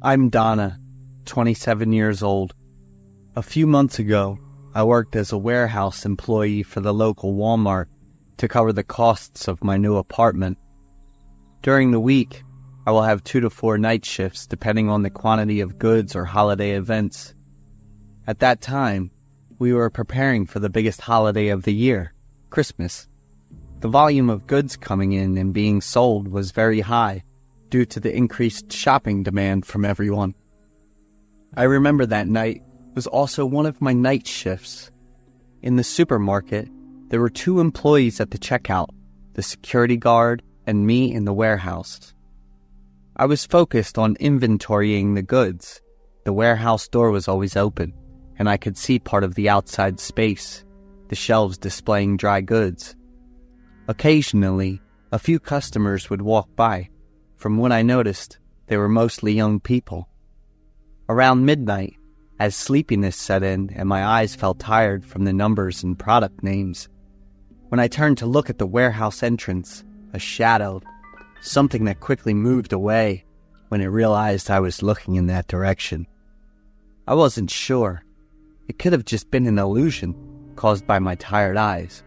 I'm Donna, 27 years old. A few months ago, I worked as a warehouse employee for the local Walmart to cover the costs of my new apartment. During the week, I will have 2 to 4 night shifts depending on the quantity of goods or holiday events. At that time, we were preparing for the biggest holiday of the year, Christmas. The volume of goods coming in and being sold was very high due to the increased shopping demand from everyone. I remember that night was also one of my night shifts. In the supermarket, there were 2 employees at the checkout, the security guard and me in the warehouse. I was focused on inventorying the goods. The warehouse door was always open, and I could see part of the outside space, the shelves displaying dry goods. Occasionally, a few customers would walk by. From what I noticed, they were mostly young people. Around midnight, as sleepiness set in and my eyes felt tired from the numbers and product names, when I turned to look at the warehouse entrance, a shadow, something that quickly moved away when it realized I was looking in that direction. I wasn't sure. It could have just been an illusion caused by my tired eyes.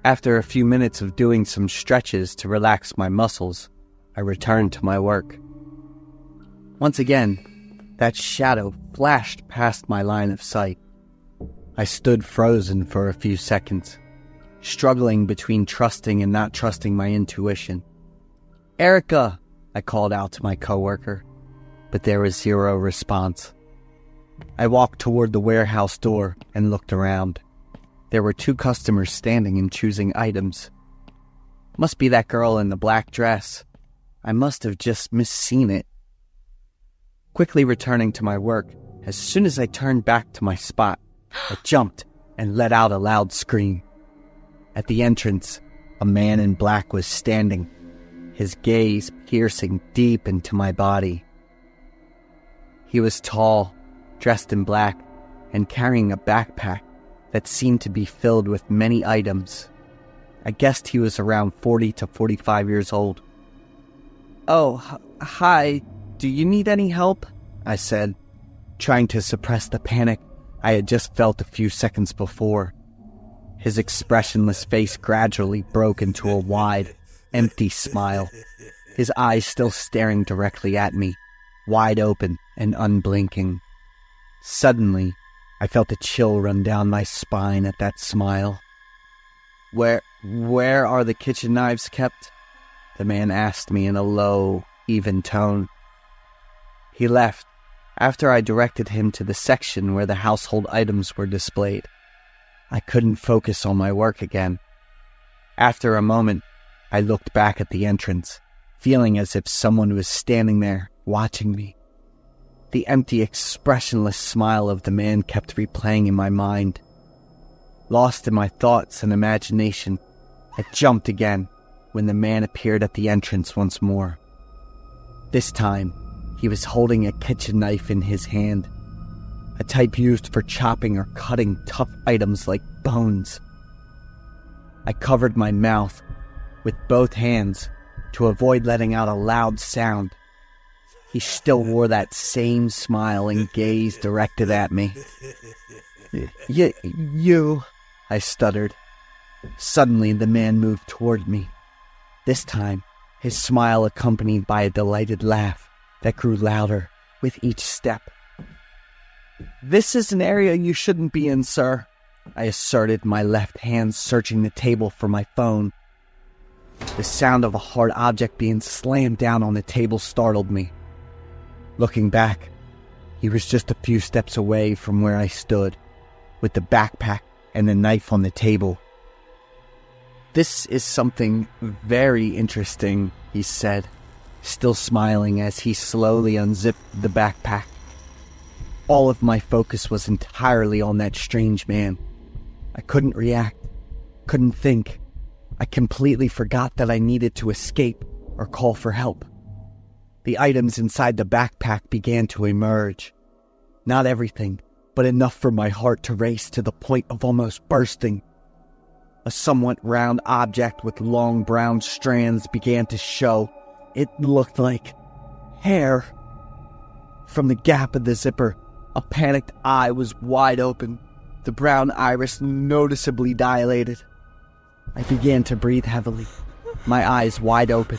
After a few minutes of doing some stretches to relax my muscles, I returned to my work. Once again, that shadow flashed past my line of sight. I stood frozen for a few seconds, struggling between trusting and not trusting my intuition. "Erica!" I called out to my coworker, but there was zero response. I walked toward the warehouse door and looked around. There were 2 customers standing and choosing items. Must be that girl in the black dress. I must have just misseen it. Quickly returning to my work, as soon as I turned back to my spot, I jumped and let out a loud scream. At the entrance, a man in black was standing, his gaze piercing deep into my body. He was tall, dressed in black, and carrying a backpack that seemed to be filled with many items. I guessed he was around 40 to 45 years old. "Oh, hi, do you need any help?" I said, trying to suppress the panic I had just felt a few seconds before. His expressionless face gradually broke into a wide, empty smile, his eyes still staring directly at me, wide open and unblinking. Suddenly, I felt a chill run down my spine at that smile. Where are the kitchen knives kept?" the man asked me in a low, even tone. He left after I directed him to the section where the household items were displayed. I couldn't focus on my work again. After a moment, I looked back at the entrance, feeling as if someone was standing there, watching me. The empty, expressionless smile of the man kept replaying in my mind. Lost in my thoughts and imagination, I jumped again when the man appeared at the entrance once more. This time, he was holding a kitchen knife in his hand, a type used for chopping or cutting tough items like bones. I covered my mouth with both hands to avoid letting out a loud sound. He still wore that same smile and gaze directed at me. You, I stuttered. Suddenly, the man moved toward me. This time, his smile accompanied by a delighted laugh that grew louder with each step. "This is an area you shouldn't be in, sir," I asserted, my left hand searching the table for my phone. The sound of a hard object being slammed down on the table startled me. Looking back, he was just a few steps away from where I stood, with the backpack and the knife on the table. "This is something very interesting," he said, still smiling as he slowly unzipped the backpack. All of my focus was entirely on that strange man. I couldn't react, couldn't think. I completely forgot that I needed to escape or call for help. The items inside the backpack began to emerge. Not everything, but enough for my heart to race to the point of almost bursting. A somewhat round object with long brown strands began to show. It looked like hair. From the gap of the zipper, a panicked eye was wide open, the brown iris noticeably dilated. I began to breathe heavily, my eyes wide open,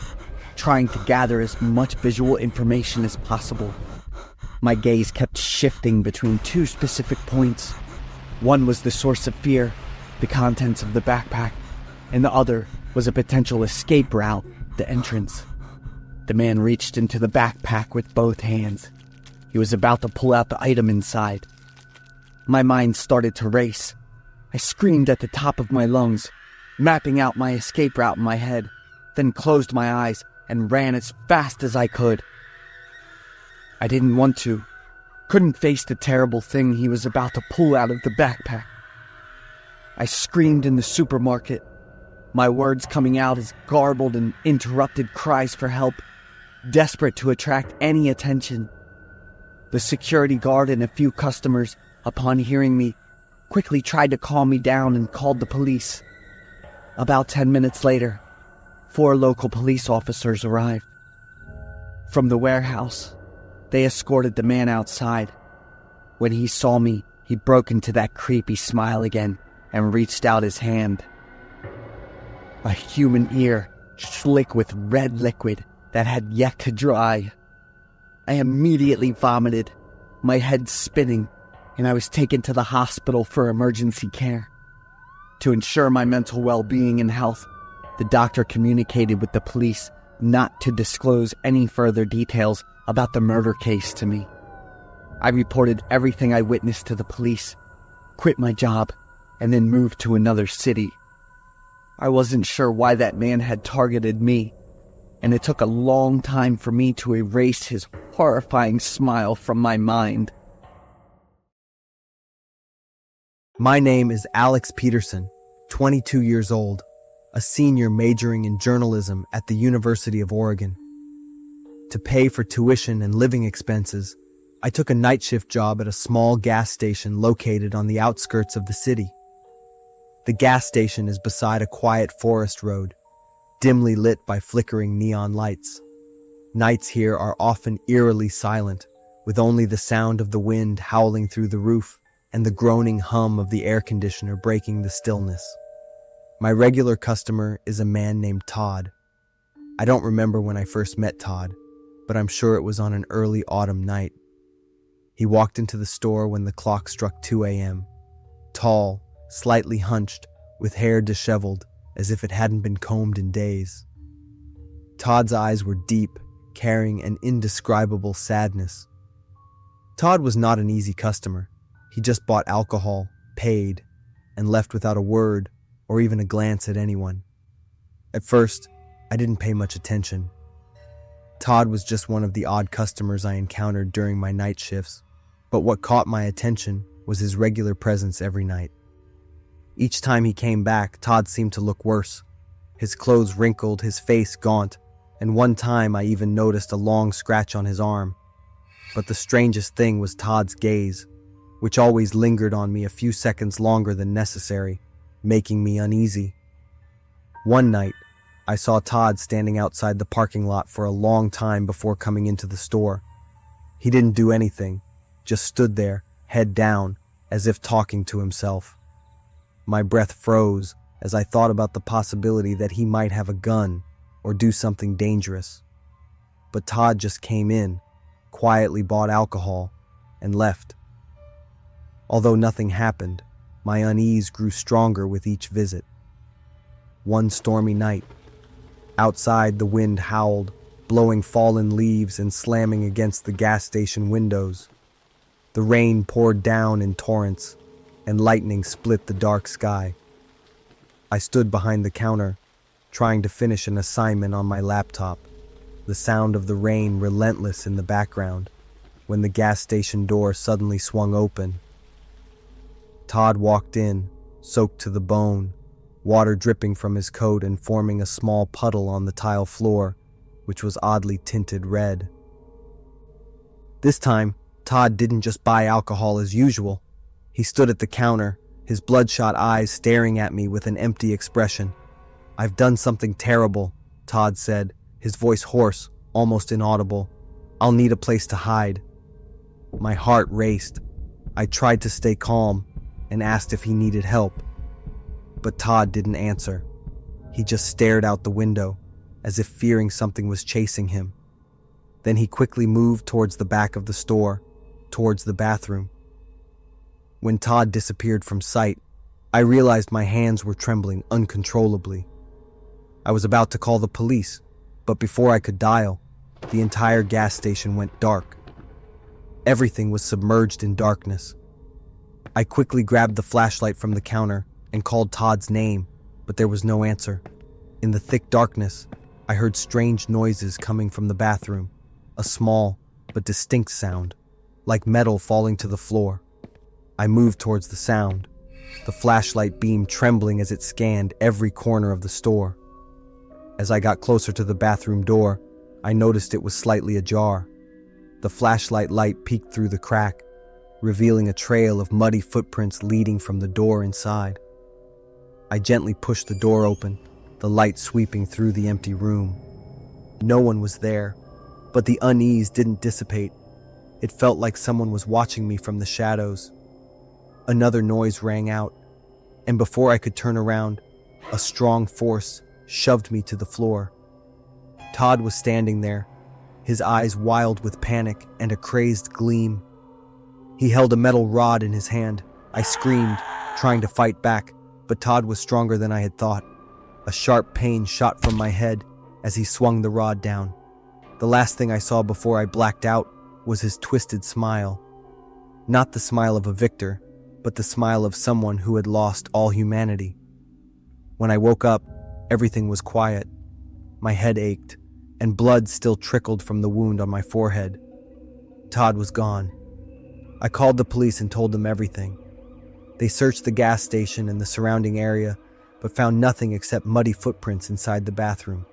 trying to gather as much visual information as possible. My gaze kept shifting between two specific points. One was the source of fear, the contents of the backpack, and the other was a potential escape route, the entrance. The man reached into the backpack with both hands. He was about to pull out the item inside. My mind started to race. I screamed at the top of my lungs, mapping out my escape route in my head, then closed my eyes and ran as fast as I could. I didn't want to, couldn't face the terrible thing he was about to pull out of the backpack. I screamed in the supermarket, my words coming out as garbled and interrupted cries for help, desperate to attract any attention. The security guard and a few customers, upon hearing me, quickly tried to calm me down and called the police. About 10 minutes later, 4 local police officers arrived. From the warehouse, they escorted the man outside. When he saw me, he broke into that creepy smile again and reached out his hand. A human ear, slick with red liquid that had yet to dry. I immediately vomited, my head spinning, and I was taken to the hospital for emergency care. To ensure my mental well-being and health, the doctor communicated with the police not to disclose any further details about the murder case to me. I reported everything I witnessed to the police, quit my job, and then moved to another city. I wasn't sure why that man had targeted me, and it took a long time for me to erase his horrifying smile from my mind. My name is Alex Peterson, 22 years old, a senior majoring in journalism at the University of Oregon. To pay for tuition and living expenses, I took a night shift job at a small gas station located on the outskirts of the city. The gas station is beside a quiet forest road, dimly lit by flickering neon lights. Nights here are often eerily silent, with only the sound of the wind howling through the roof and the groaning hum of the air conditioner breaking the stillness. My regular customer is a man named Todd. I don't remember when I first met Todd, but I'm sure it was on an early autumn night. He walked into the store when the clock struck 2 a.m., tall, slightly hunched, with hair disheveled, as if it hadn't been combed in days. Todd's eyes were deep, carrying an indescribable sadness. Todd was not an easy customer. He just bought alcohol, paid, and left without a word or even a glance at anyone. At first, I didn't pay much attention. Todd was just one of the odd customers I encountered during my night shifts, but what caught my attention was his regular presence every night. Each time he came back, Todd seemed to look worse. His clothes wrinkled, his face gaunt, and one time I even noticed a long scratch on his arm. But the strangest thing was Todd's gaze, which always lingered on me a few seconds longer than necessary, making me uneasy. One night, I saw Todd standing outside the parking lot for a long time before coming into the store. He didn't do anything, just stood there, head down, as if talking to himself. My breath froze as I thought about the possibility that he might have a gun or do something dangerous. But Todd just came in, quietly bought alcohol, and left. Although nothing happened, my unease grew stronger with each visit. One stormy night, outside the wind howled, blowing fallen leaves and slamming against the gas station windows. The rain poured down in torrents, and lightning split the dark sky. I stood behind the counter, trying to finish an assignment on my laptop, the sound of the rain relentless in the background, when the gas station door suddenly swung open. Todd walked in, soaked to the bone, water dripping from his coat and forming a small puddle on the tile floor, which was oddly tinted red. This time, Todd didn't just buy alcohol as usual. He stood at the counter, his bloodshot eyes staring at me with an empty expression. "I've done something terrible," Todd said, his voice hoarse, almost inaudible. "I'll need a place to hide." My heart raced. I tried to stay calm and asked if he needed help. But Todd didn't answer. He just stared out the window, as if fearing something was chasing him. Then he quickly moved towards the back of the store, towards the bathroom. When Todd disappeared from sight, I realized my hands were trembling uncontrollably. I was about to call the police, but before I could dial, the entire gas station went dark. Everything was submerged in darkness. I quickly grabbed the flashlight from the counter and called Todd's name, but there was no answer. In the thick darkness, I heard strange noises coming from the bathroom, a small but distinct sound, like metal falling to the floor. I moved towards the sound, the flashlight beam trembling as it scanned every corner of the store. As I got closer to the bathroom door, I noticed it was slightly ajar. The flashlight light peeked through the crack, revealing a trail of muddy footprints leading from the door inside. I gently pushed the door open, the light sweeping through the empty room. No one was there, but the unease didn't dissipate. It felt like someone was watching me from the shadows. Another noise rang out, and before I could turn around, a strong force shoved me to the floor. Todd was standing there, his eyes wild with panic and a crazed gleam. He held a metal rod in his hand. I screamed, trying to fight back, but Todd was stronger than I had thought. A sharp pain shot from my head as he swung the rod down. The last thing I saw before I blacked out was his twisted smile. Not the smile of a victor, but the smile of someone who had lost all humanity. When I woke up, everything was quiet. My head ached, and blood still trickled from the wound on my forehead. Todd was gone. I called the police and told them everything. They searched the gas station and the surrounding area, but found nothing except muddy footprints inside the bathroom.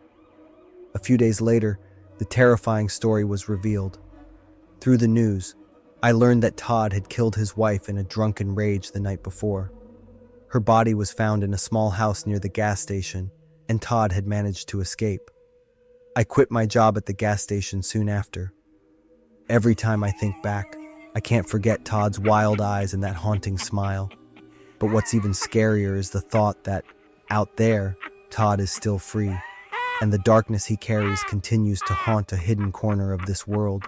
A few days later, the terrifying story was revealed. Through the news, I learned that Todd had killed his wife in a drunken rage the night before. Her body was found in a small house near the gas station, and Todd had managed to escape. I quit my job at the gas station soon after. Every time I think back, I can't forget Todd's wild eyes and that haunting smile. But what's even scarier is the thought that, out there, Todd is still free, and the darkness he carries continues to haunt a hidden corner of this world.